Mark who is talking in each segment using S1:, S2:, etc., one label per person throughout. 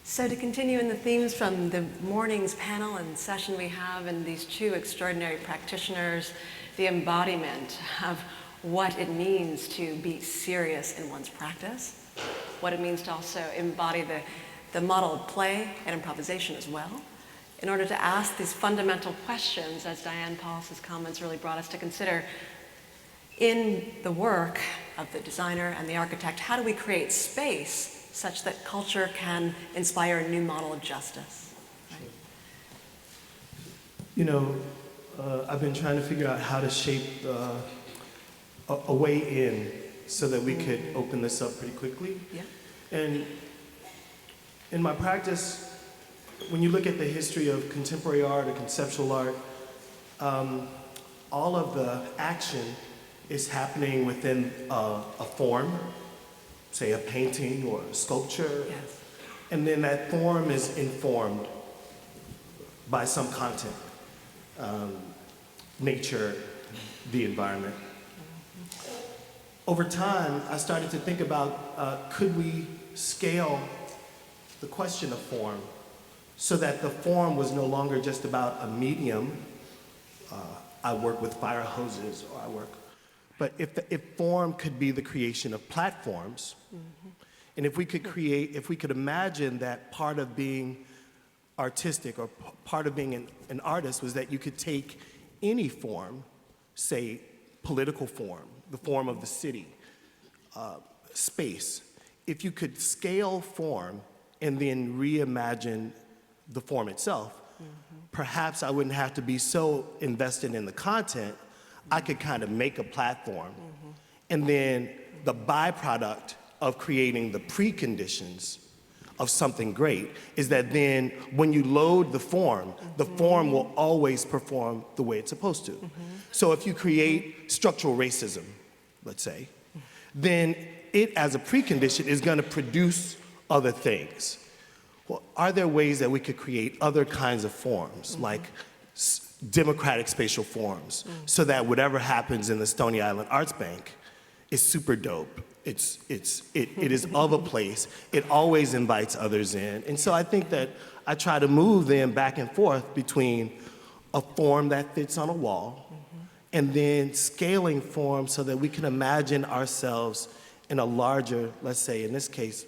S1: So to continue in the themes from the morning's panel and session we have and these two extraordinary practitioners, the embodiment of what it means to be serious in one's practice, what it means to also embody the model of play and improvisation as well, in order to ask these fundamental questions, as Diane Paul's comments really brought us to consider, in the work of the designer and the architect, how do we create space such that culture can inspire a new model of justice? Right?
S2: You know, I've been trying to figure out how to shape a way in so that we could open this up pretty quickly.
S1: Yeah.
S2: And in my practice, when you look at the history of contemporary art or conceptual art, all of the action is happening within a form, say a painting or a sculpture.
S1: Yes.
S2: And then that form is informed by some content, nature, the environment. Over time, I started to think about, could we scale the question of form so that the form was no longer just about a medium. I work with fire hoses, or but if form could be the creation of platforms, and if we could imagine that part of being artistic or part of being an artist was that you could take any form, say political form, the form of the city, space. If you could scale form and then reimagine the form itself, perhaps I wouldn't have to be so invested in the content. I could kind of make a platform, and then the byproduct of creating the preconditions of something great is that then when you load the form will always perform the way it's supposed to. So if you create structural racism, let's say, then it as a precondition is going to produce other things. Well, are there ways that we could create other kinds of forms, like democratic spatial forms, so that whatever happens in the Stony Island Arts Bank is super dope? It is of a place. It always invites others in. And so I think that I try to move them back and forth between a form that fits on a wall and then scaling form so that we can imagine ourselves in a larger, let's say in this case,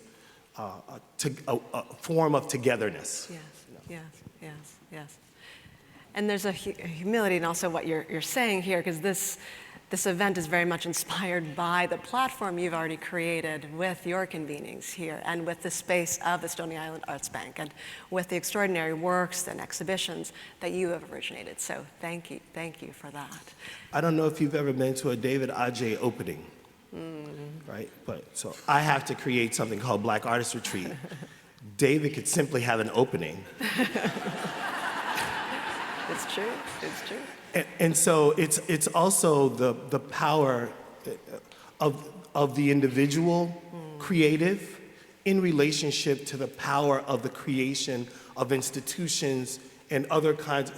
S2: a form of togetherness.
S1: Yes. And there's a humility in also what you're saying here, because this event is very much inspired by the platform you've already created with your convenings here and with the space of the Stony Island Arts Bank and with the extraordinary works and exhibitions that you have originated. So thank you for that.
S2: I don't know if you've ever been to a David Adjaye opening. Right? But so I have to create something called Black Artist Retreat. David could simply have an opening.
S1: It's true.
S2: And so it's also the power of the individual creative in relationship to the power of the creation of institutions and other kinds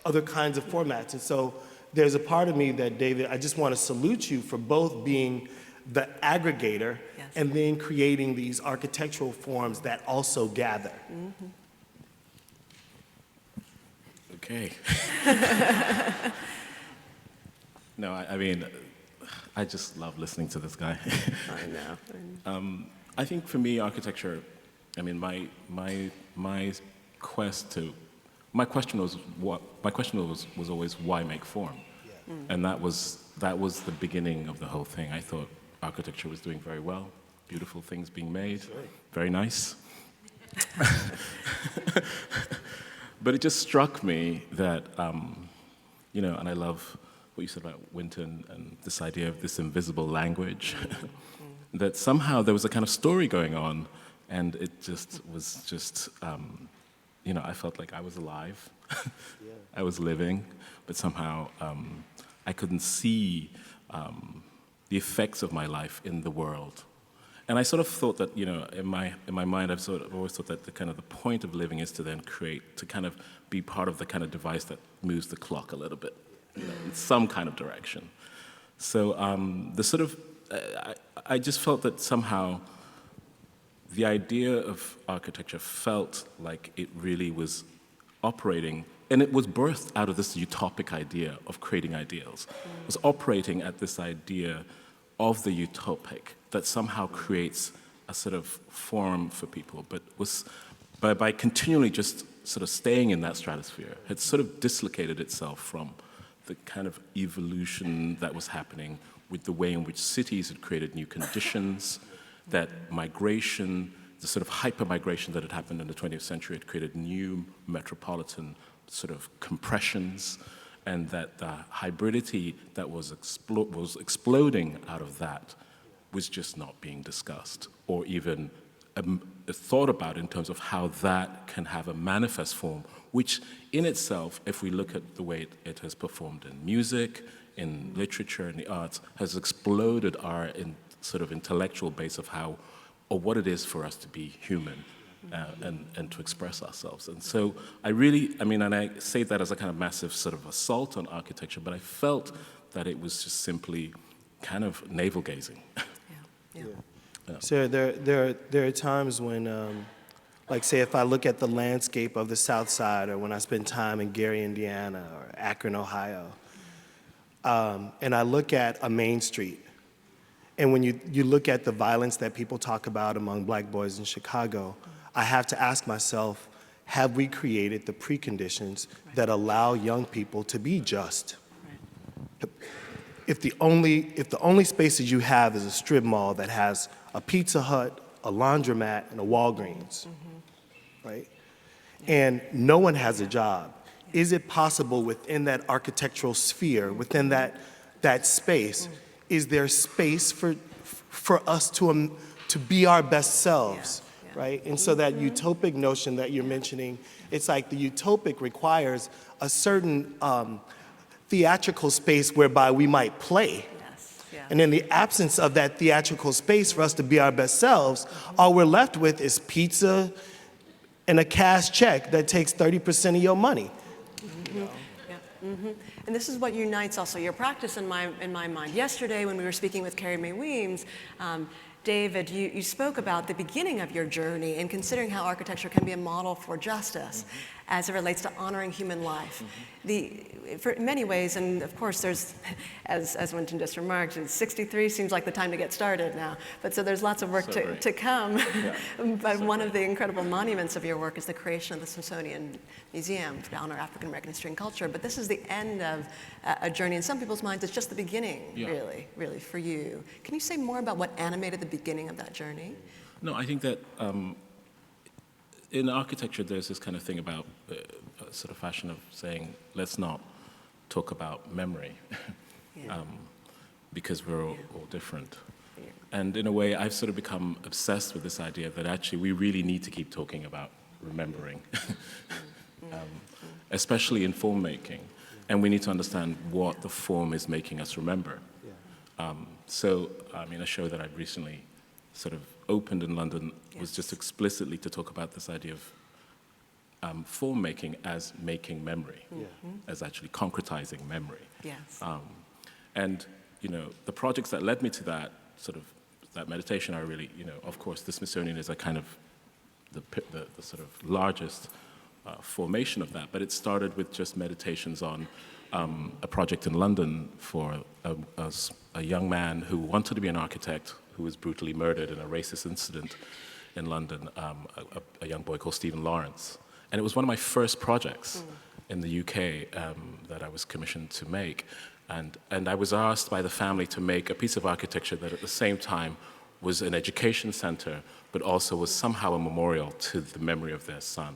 S2: of formats. And so there's a part of me that, David, I just want to salute you for both being the aggregator and then creating these architectural forms that also gather.
S3: Okay. No, I mean, I just love listening to this guy.
S1: I know.
S3: I think for me, architecture, I mean, my question was always why make form, and that was the beginning of the whole thing. I thought architecture was doing very well, beautiful things being made, very nice. But it just struck me that, you know, and I love what you said about Winton and this idea of this invisible language, that somehow there was a kind of story going on, and it just was just, you know, I felt like I was alive, I was living, but somehow I couldn't see the effects of my life in the world. And I sort of thought that, you know, in my mind, I've always thought that the point of living is to then create, to kind of be part of the kind of device that moves the clock a little bit, you know, in some kind of direction. So I just felt that somehow the idea of architecture felt like it really was operating, and it was birthed out of this utopic idea of creating ideals. It was operating at this idea of the utopic that somehow creates a sort of form for people, but was by continually just sort of staying in that stratosphere, had sort of dislocated itself from the kind of evolution that was happening with the way in which cities had created new conditions, that migration, the sort of hyper-migration that had happened in the 20th century had created new metropolitan sort of compressions, and that the hybridity that was exploding out of that was just not being discussed or even thought about in terms of how that can have a manifest form, which in itself, if we look at the way it has performed in music, in literature, in the arts, has exploded our sort of intellectual base of how, or what it is for us to be human and to express ourselves. And so I mean, and I say that as a kind of massive sort of assault on architecture, but I felt that it was just simply kind of navel-gazing.
S1: Yeah.
S2: So there are times when, like say if I look at the landscape of the South Side, or when I spend time in Gary, Indiana, or Akron, Ohio, and I look at a main street, and when you look at the violence that people talk about among black boys in Chicago, I have to ask myself, have we created the preconditions that allow young people to be just? If the only spaces you have is a strip mall that has a Pizza Hut, a laundromat, and a Walgreens, right? And no one has a job. Is it possible within that architectural sphere, within that space, is there space for us to be our best selves, right? And so that utopic notion that you're mentioning, it's like the utopic requires a certain theatrical space whereby we might play. And in the absence of that theatrical space for us to be our best selves, all we're left with is pizza and a cash check that takes 30% of your money.
S1: And this is what unites also your practice in my mind. Yesterday, when we were speaking with Carrie Mae Weems, David, you spoke about the beginning of your journey in considering how architecture can be a model for justice as it relates to honoring human life. For in many ways, and of course there's, as Winton just remarked, 63 seems like the time to get started now. But so there's lots of work to come. But one of the incredible monuments of your work is the creation of the Smithsonian Museum to honor African American history and culture. But this is the end of a journey. In some people's minds, it's just the beginning, really, for you. Can you say more about what animated the beginning of that journey?
S3: No, I think that in architecture, there's this kind of thing about a sort of fashion of saying, let's not talk about memory, because we're all different. And in a way, I've sort of become obsessed with this idea that actually we really need to keep talking about remembering, especially in form making. And we need to understand what the form is making us remember. So, I mean, a show that I've recently sort of opened in London was just explicitly to talk about this idea of form making as making memory, as actually concretizing memory. And, you know, the projects that led me to that sort of, that meditation are really, you know, of course, the Smithsonian is a kind of the sort of largest formation of that, but it started with just meditations on a project in London for a young man who wanted to be an architect who was brutally murdered in a racist incident in London, a young boy called Stephen Lawrence. And it was one of my first projects in the UK that I was commissioned to make. And I was asked by the family to make a piece of architecture that at the same time was an education center, but also was somehow a memorial to the memory of their son.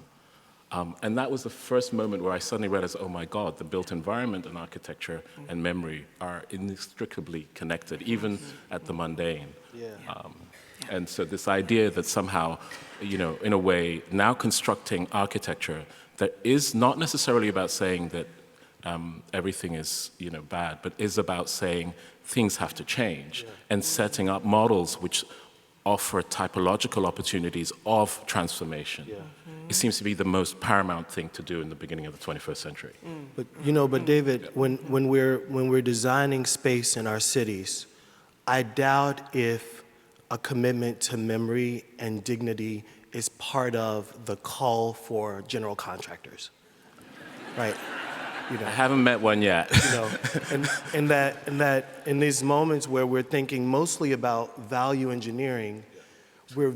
S3: And that was the first moment where I suddenly realized, oh my God, the built environment and architecture and memory are inextricably connected, even at the mundane. And so this idea that somehow, you know, in a way, now constructing architecture that is not necessarily about saying that everything is, you know, bad, but is about saying things have to change and setting up models which offer typological opportunities of transformation. It seems to be the most paramount thing to do in the beginning of the 21st century.
S2: But you know, but David, when we're designing space in our cities, I doubt if a commitment to memory and dignity is part of the call for general contractors, right?
S3: I haven't met one yet.
S2: And that in these moments where we're thinking mostly about value engineering, we're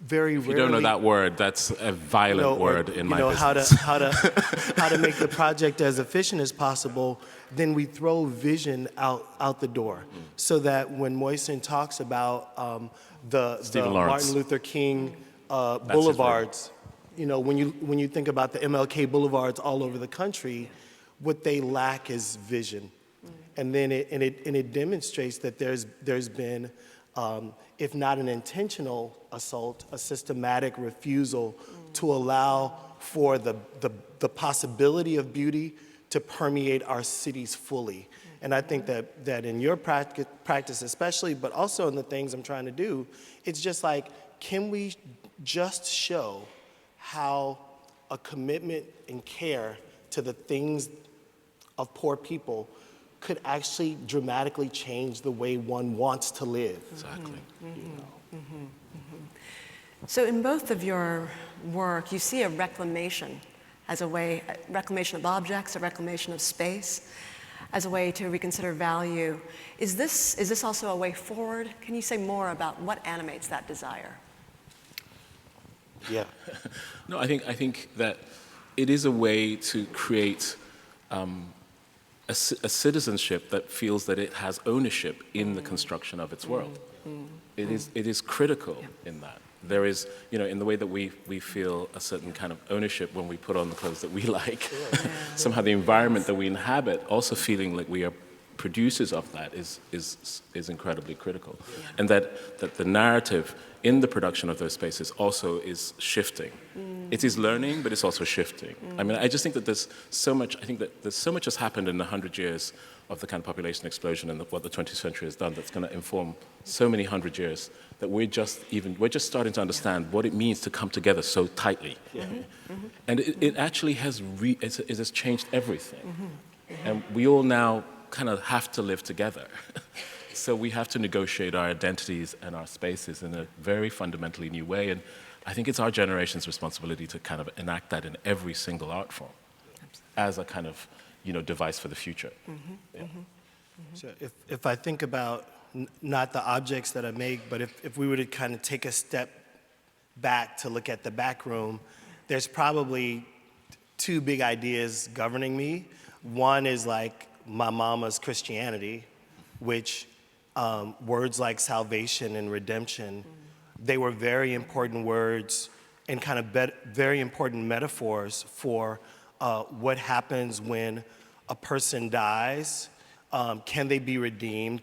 S2: very rarely.
S3: If you don't know that word, that's a violent word in my business.
S2: How to make the project as efficient as possible, then we throw vision out the door. So that when Moisen talks about the Martin Luther King boulevards, when you think about the MLK boulevards all over the country, what they lack is vision. And then it demonstrates that there's been, if not an intentional assault, a systematic refusal to allow for the possibility of beauty to permeate our cities fully. And I think that in your practice especially, but also in the things I'm trying to do, it's just like, can we just show how a commitment and care to the things of poor people could actually dramatically change the way one wants to live.
S3: Exactly.
S1: So in both of your work, you see a reclamation as a way, reclamation of objects, a reclamation of space, as a way to reconsider value. Is this also a way forward? Can you say more about what animates that desire?
S2: Yeah.
S3: No, I think that it is a way to create a citizenship that feels that it has ownership in the construction of its world. It is critical in that. There is, in the way that we feel a certain kind of ownership when we put on the clothes that we like. Somehow the environment that we inhabit, also feeling like we are producers of that is incredibly critical. And that the narrative in the production of those spaces also is shifting. It is learning, but it's also shifting. I mean, I just think that there's so much has happened in the 100 years of the kind of population explosion and what the 20th century has done that's going to inform so many 100 years that we're just starting to understand what it means to come together so tightly. And it actually has changed everything. And we all now kind of have to live together. So we have to negotiate our identities and our spaces in a very fundamentally new way. And I think it's our generation's responsibility to kind of enact that in every single art form as a kind of, device for the future.
S2: So if I think about not the objects that I make, but if we were to kind of take a step back to look at the back room, there's probably two big ideas governing me. One is like my mama's Christianity, which words like salvation and redemption, they were very important words and kind of very important metaphors for what happens when a person dies. Can they be redeemed?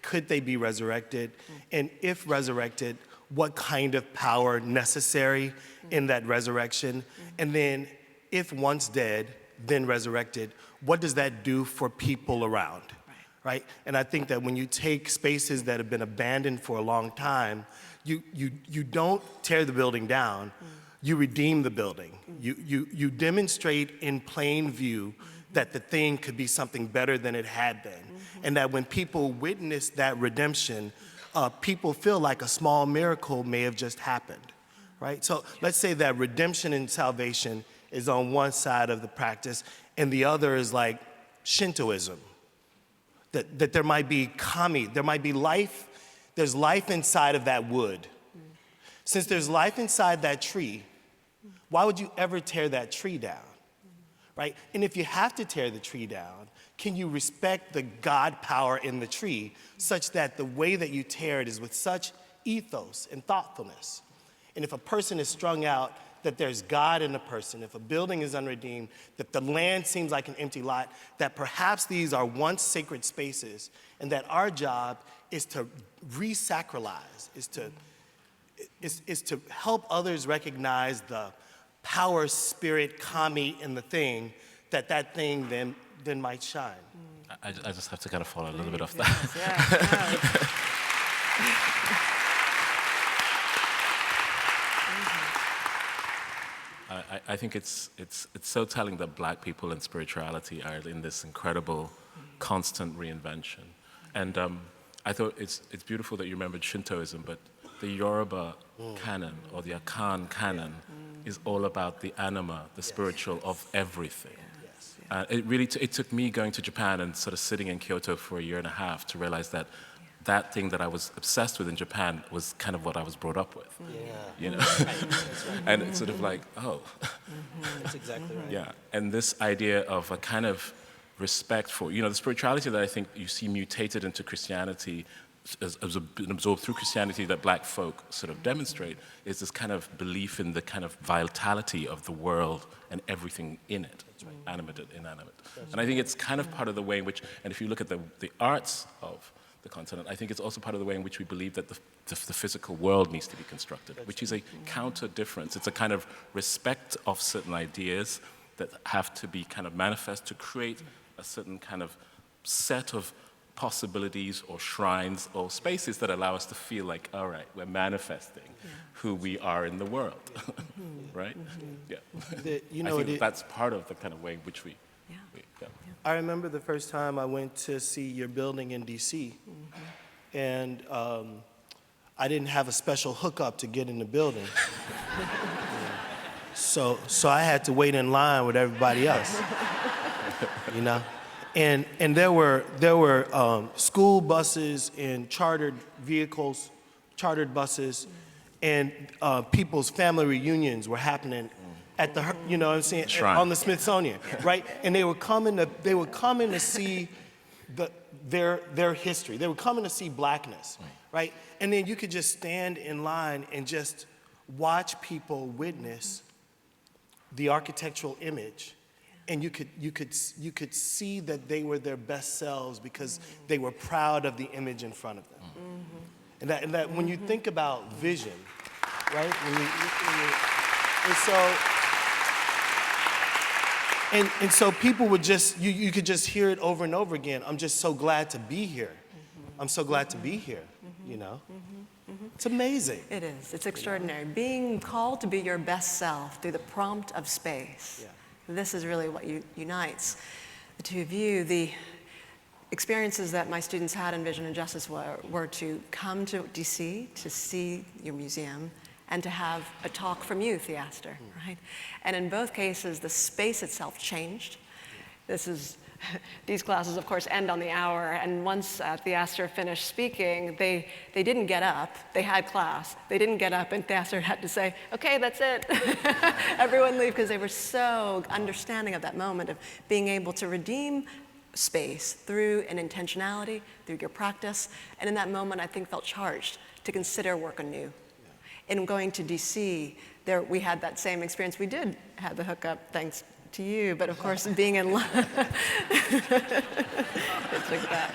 S2: Could they be resurrected? And if resurrected, what kind of power necessary in that resurrection? And then if once dead, then resurrected, what does that do for people around? Right? And I think that when you take spaces that have been abandoned for a long time, you don't tear the building down, you redeem the building. You demonstrate in plain view that the thing could be something better than it had been. And that when people witness that redemption, people feel like a small miracle may have just happened, right? So let's say that redemption and salvation is on one side of the practice, and the other is like Shintoism. That there might be kami, there might be life, there's life inside of that wood. Since there's life inside that tree, why would you ever tear that tree down, right? And if you have to tear the tree down, can you respect the God power in the tree such that the way that you tear it is with such ethos and thoughtfulness? And if a person is strung out, that there's God in the person, if a building is unredeemed, that the land seems like an empty lot, that perhaps these are once sacred spaces, and that our job is to re-sacralize, is to help others recognize the power, spirit, kami in the thing, that thing then might shine.
S3: I just have to kind of follow a little bit off that. I think it's so telling that Black people and spirituality are in this incredible, constant reinvention. And I thought it's beautiful that you remembered Shintoism, but the Yoruba canon or the Akan canon is all about the anima, the spiritual of everything. It took me going to Japan and sort of sitting in Kyoto for a year and a half to realize that that thing that I was obsessed with in Japan was kind of what I was brought up with. You know? And it's sort of like, oh.
S4: That's exactly right.
S3: Yeah, and this idea of a kind of respect for, the spirituality that I think you see mutated into Christianity, as absorbed through Christianity that black folk sort of demonstrate, is this kind of belief in the kind of vitality of the world and everything in it, animate and inanimate. And I think it's kind of part of the way in which, and if you look at the arts of the continent, I think it's also part of the way in which we believe that the physical world needs to be constructed, which is a counter difference. It's a kind of respect of certain ideas that have to be kind of manifest to create a certain kind of set of possibilities or shrines or spaces that allow us to feel like, all right, we're manifesting who we are in the world, right? Yeah. I think that's part of the kind of way in which we
S2: I remember the first time I went to see your building in DC, and I didn't have a special hookup to get in the building. So I had to wait in line with everybody else, And there were school buses and chartered vehicles, chartered buses, and people's family reunions were happening at the,
S3: Shrine.
S2: on the Smithsonian, right? And they were coming to see their history. They were coming to see blackness, right? And then you could just stand in line and just watch people witness the architectural image, and you could see that they were their best selves because they were proud of the image in front of them. And that when you think about vision, right? And so people would just, you could just hear it over and over again. I'm just so glad to be here. I'm so glad to be here, It's amazing.
S1: It is. It's extraordinary. Being called to be your best self through the prompt of space. This is really what unites the two of you. The experiences that my students had in Vision and Justice were to come to DC to see your museum and to have a talk from you, Theaster, right? And in both cases, the space itself changed. These classes, of course, end on the hour, and once Theaster finished speaking, they didn't get up. They had class. They didn't get up, and Theaster had to say, okay, that's it. Everyone leave, because they were so understanding of that moment of being able to redeem space through an intentionality, through your practice, and in that moment, I think, felt charged to consider work anew. In going to DC, we had that same experience. We did have the hookup, thanks to you, but of course, being in line, it's like that.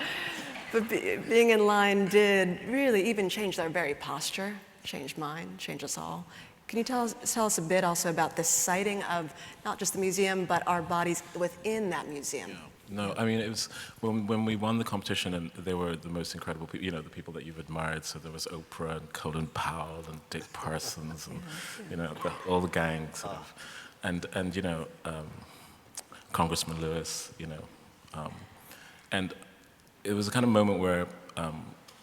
S1: But being in line did really even change their very posture, change mine, change us all. Can you tell us a bit also about the siting of not just the museum, but our bodies within that museum?
S3: No, I mean, it was when we won the competition, and they were the most incredible people, the people that you've admired. So there was Oprah and Colin Powell and Dick Parsons and, all the gang sort of. And Congressman Lewis, and it was a kind of moment where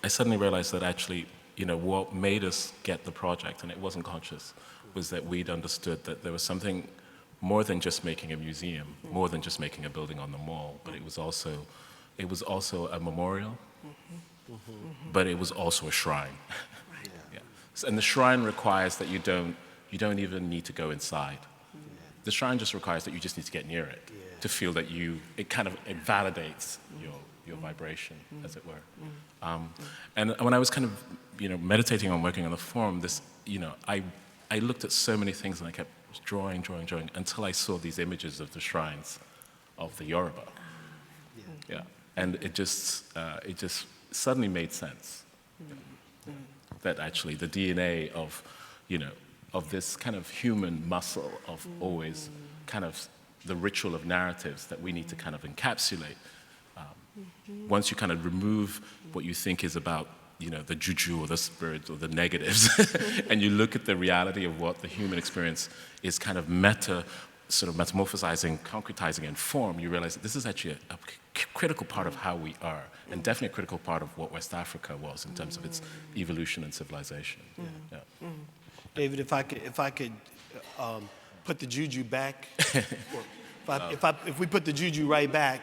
S3: I suddenly realized that actually, what made us get the project, and it wasn't conscious, was that we'd understood that there was something more than just making a museum, more than just making a building on the mall, but it was also a memorial, but it was also a shrine. And the shrine requires that you don't even need to go inside. The shrine just requires that you just need to get near it to feel that it validates your vibration, as it were. And when I was kind of, meditating on working on the form, I looked at so many things and I kept drawing until I saw these images of the shrines of the Yoruba. And it just suddenly made sense that actually the DNA of this kind of human muscle of always kind of the ritual of narratives that we need to kind of encapsulate. Once you kind of remove what you think is about, the juju or the spirit or the negatives, and you look at the reality of what the human experience is kind of meta sort of metamorphosizing, concretizing in form, you realize that this is actually a critical part of how we are, and definitely a critical part of what West Africa was in terms of its evolution and civilization. Yeah.
S2: David, if I could put the juju back, if we put the juju right back,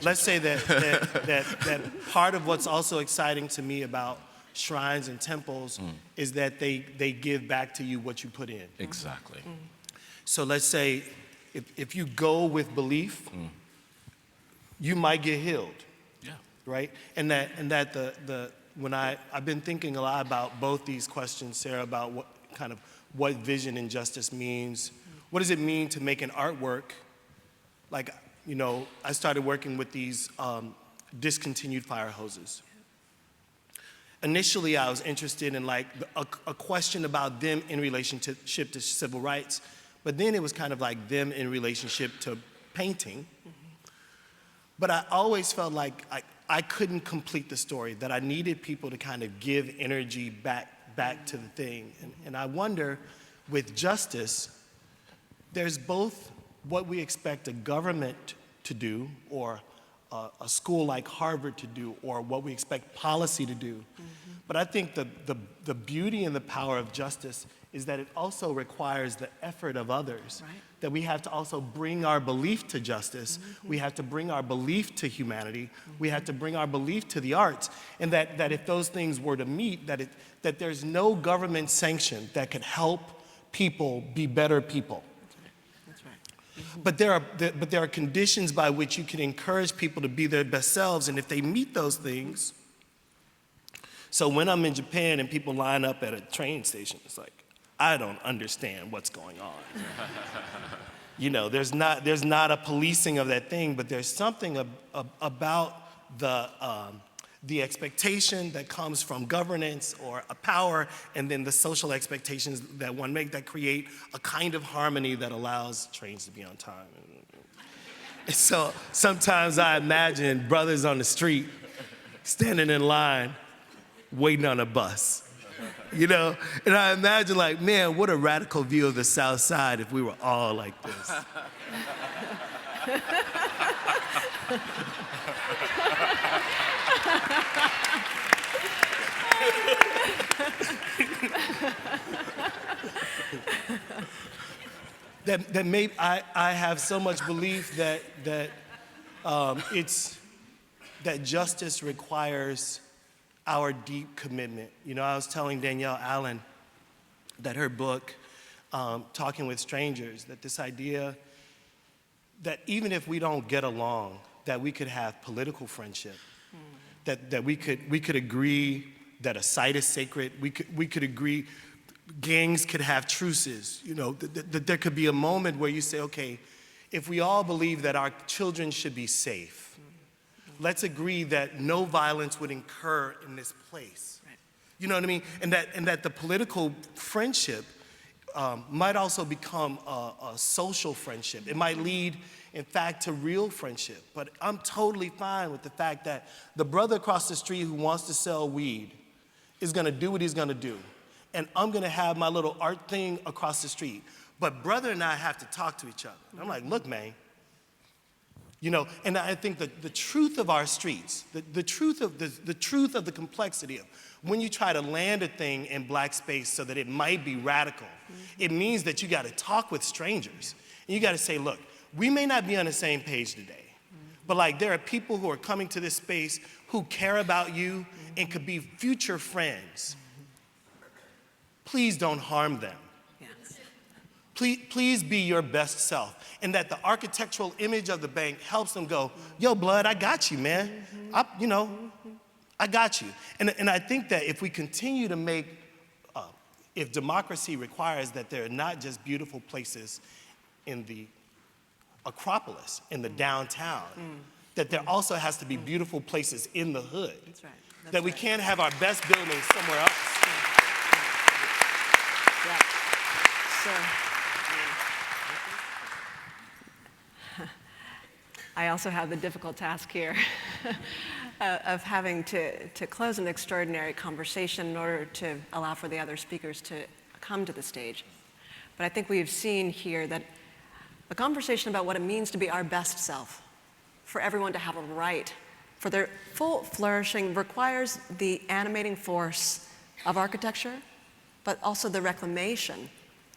S2: let's say that part of what's also exciting to me about shrines and temples is that they give back to you what you put in.
S3: Exactly.
S2: So let's say if you go with belief, you might get healed.
S3: Yeah.
S2: Right? And that I've been thinking a lot about both these questions, Sarah, about what vision and justice means. What does it mean to make an artwork? Like, I started working with these discontinued fire hoses. Initially, I was interested in like a question about them in relationship to civil rights, but then it was kind of like them in relationship to painting. But I always felt like I couldn't complete the story, that I needed people to kind of give energy back to the thing. And I wonder, with justice, there's both what we expect a government to do, or a school like Harvard to do, or what we expect policy to do. But I think the beauty and the power of justice is that it also requires the effort of others.
S1: Right.
S2: That we have to also bring our belief to justice. We have to bring our belief to humanity. We have to bring our belief to the arts. And that if those things were to meet, that there's no government sanction that could help people be better people.
S1: That's right.
S2: But there are conditions by which you can encourage people to be their best selves, and if they meet those things. So when I'm in Japan and people line up at a train station, it's like, I don't understand what's going on. There's not a policing of that thing, but there's something about the expectation that comes from governance or a power, and then the social expectations that one makes that create a kind of harmony that allows trains to be on time. And so sometimes I imagine brothers on the street standing in line waiting on a bus. And I imagine like, man, what a radical view of the South Side if we were all like this. that maybe I have so much belief that justice requires our deep commitment. I was telling Danielle Allen that her book, Talking with Strangers, that this idea that even if we don't get along, that we could have political friendship, that we could agree that a site is sacred, we could agree gangs could have truces, that there could be a moment where you say, okay, if we all believe that our children should be safe, let's agree that no violence would incur in this place. Right. You know what I mean? And that the political friendship might also become a social friendship. It might lead, in fact, to real friendship. But I'm totally fine with the fact that the brother across the street who wants to sell weed is gonna do what he's gonna do. And I'm gonna have my little art thing across the street. But brother and I have to talk to each other. And I'm like, look, man, and I think that the truth of our streets, the truth of the complexity of when you try to land a thing in black space so that it might be radical, it means that you got to talk with strangers. And you got to say, look, we may not be on the same page today, but like there are people who are coming to this space who care about you and could be future friends. Please don't harm them. Please be your best self. And that the architectural image of the bank helps them go, yo, blood, I got you, man. I got you. And I think that if we continue to make, if democracy requires that there are not just beautiful places in the Acropolis, in the downtown, that there also has to be beautiful places in the hood.
S1: That's right.
S2: That we can't have our best buildings somewhere else.
S1: Yeah. So, I also have the difficult task here of having to close an extraordinary conversation in order to allow for the other speakers to come to the stage. But I think we've seen here that a conversation about what it means to be our best self, for everyone to have a right, for their full flourishing requires the animating force of architecture, but also the reclamation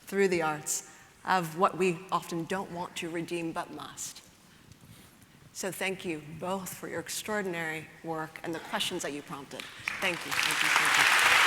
S1: through the arts of what we often don't want to redeem but must. So thank you both for your extraordinary work and the questions that you prompted. Thank you, thank you, thank you.